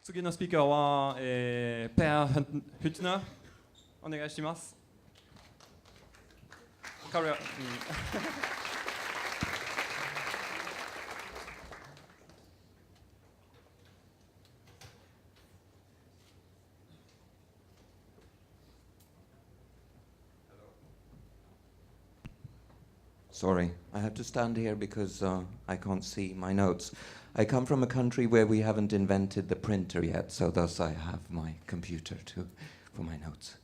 次のスピーカーは、Hüttner お願いします。彼は、Sorry, I have to stand here because I can't see my notes. I come from a country where we haven't invented the printer yet, so thus I have my computer for my notes.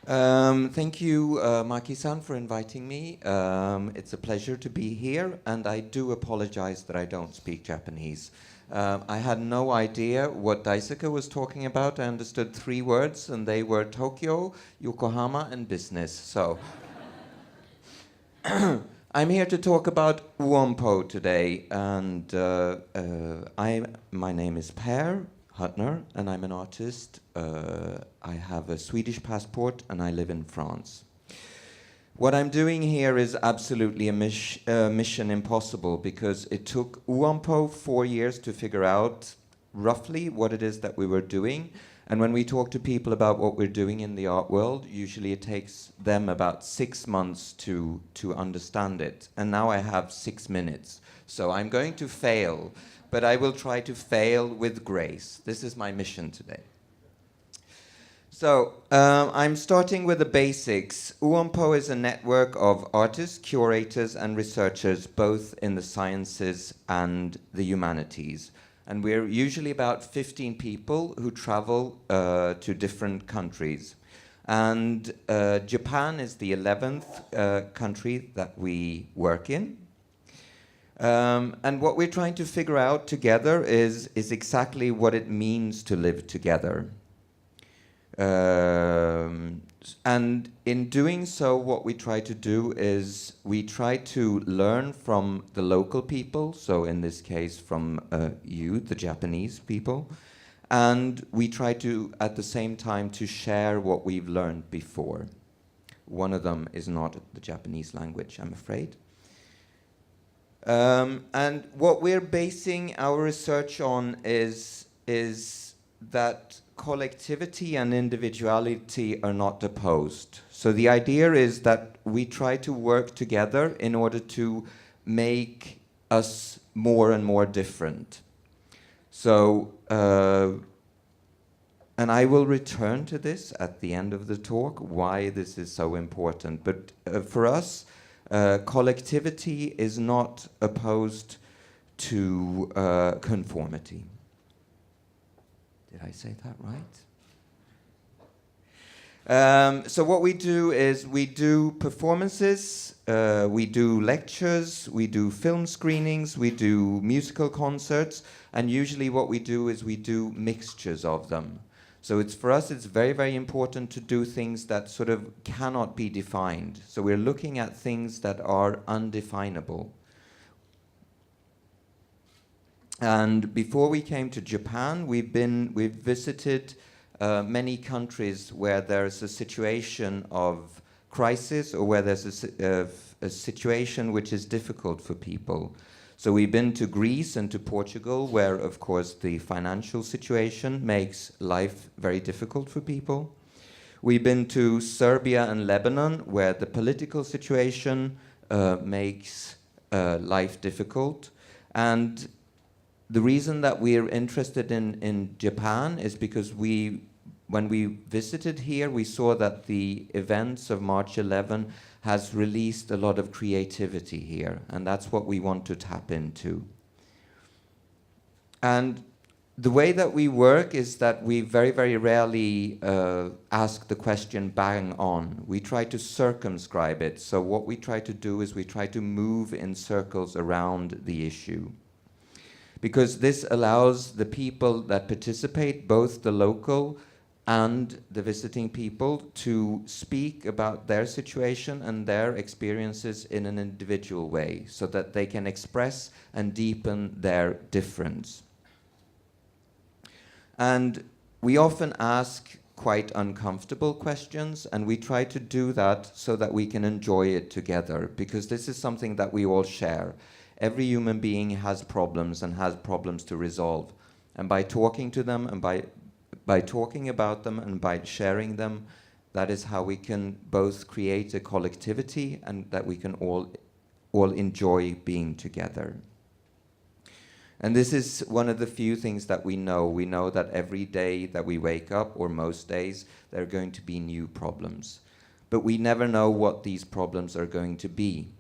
Thank you, Maki-san, for inviting me. It's a pleasure to be here, and I do apologize that I don't speak Japanese. I had no idea what Daisuke was talking about. I understood 3 words, and they were Tokyo, Yokohama, and business. So I'm here to talk about Uompo today, and my name is Per Hüttner, and I'm an artist. I have a Swedish passport, and I live in France. What I'm doing here is absolutely a mission impossible, because it took Uompo 4 years to figure out roughly what it is that we were doing. And when we talk to people about what we're doing in the art world, usually it takes them about 6 months to understand it. And now I have 6 minutes. So I'm going to fail, but I will try to fail with grace. This is my mission today. So I'm starting with the basics. Uompo is a network of artists, curators, and researchers, both in the sciences and the humanities. And we're usually about 15 people who travel to different countries. And Japan is the 11th country that we work in. And what we're trying to figure out together is exactly what it means to live together. And in doing so, what we try to do is we try to learn from the local people, so in this case from you, the Japanese people, and we try to, at the same time, to share what we've learned before. One of them is not the Japanese language, I'm afraid. And what we're basing our research on is that collectivity and individuality are not opposed. So the idea is that we try to work together in order to make us more and more different. So, and I will return to this at the end of the talk, why this is so important. But for us, collectivity is not opposed to conformity. Did I say that right? So what we do is we do performances, we do lectures, we do film screenings, we do musical concerts, and usually what we do is we do mixtures of them. So for us it's very, very important to do things that sort of cannot be defined. So we're looking at things that are undefinable. And before we came to Japan, we've visited many countries where there's a situation of crisis, or where there's a situation which is difficult for people. So we've been to Greece and to Portugal, where of course the financial situation makes life very difficult for people. We've been to Serbia and Lebanon, where the political situation makes life difficult. And the reason that we're interested in Japan is because when we visited here, we saw that the events of March 11 has released a lot of creativity here, and that's what we want to tap into. And the way that we work is that we very, very rarely ask the question bang on. We try to circumscribe it. So what we try to do is we try to move in circles around the issue, because this allows the people that participate, both the local and the visiting people, to speak about their situation and their experiences in an individual way, so that they can express and deepen their difference. And we often ask quite uncomfortable questions, and we try to do that so that we can enjoy it together, because this is something that we all share. Every human being has problems and has problems to resolve. And by talking to them and by talking about them and by sharing them, that is how we can both create a collectivity and that we can all enjoy being together. And this is one of the few things that we know. We know that every day that we wake up, or most days, there are going to be new problems. But we never know what these problems are going to be.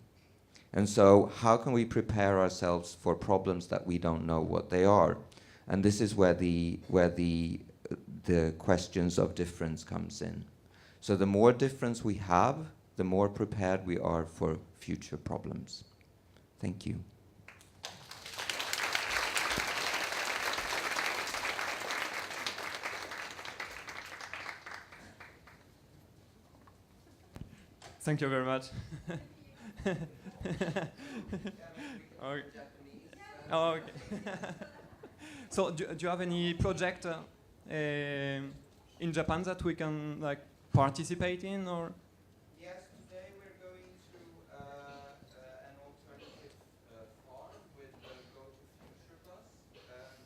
And so how can we prepare ourselves for problems that we don't know what they are? And this is where the questions of difference comes in. So the more difference we have, the more prepared we are for future problems. Thank you. Thank you very much. Okay. Oh, okay. So, do you have any project in Japan that we can like participate in, or? Yes, today we're going to an alternative farm with Go to Future Bus, and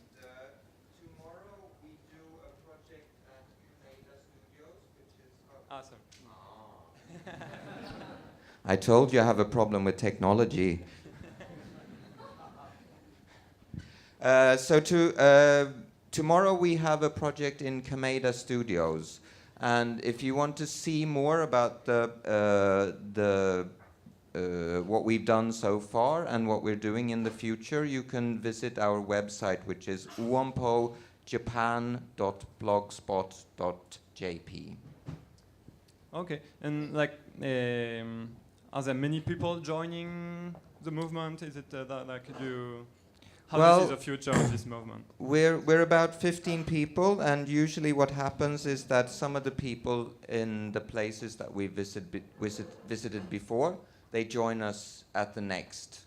tomorrow we do a project at Canada Studios, which is Awesome. I told you I have a problem with technology. Tomorrow we have a project in Kameda Studios, and if you want to see more about what we've done so far and what we're doing in the future, you can visit our website, which is uampojapan.blogspot.jp. Okay, and like, are there many people joining the movement? Is it like you? How do you see the future of this movement? We're about 15 people, and usually what happens is that some of the people in the places that we visited before, they join us at the next.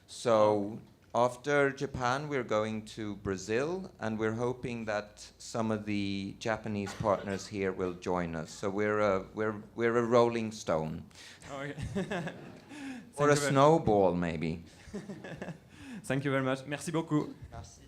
So after Japan, we're going to Brazil, and we're hoping that some of the Japanese partners here will join us. So we're a rolling stone. Okay. Or a snowball, maybe. Thank you very much. Merci beaucoup. Merci.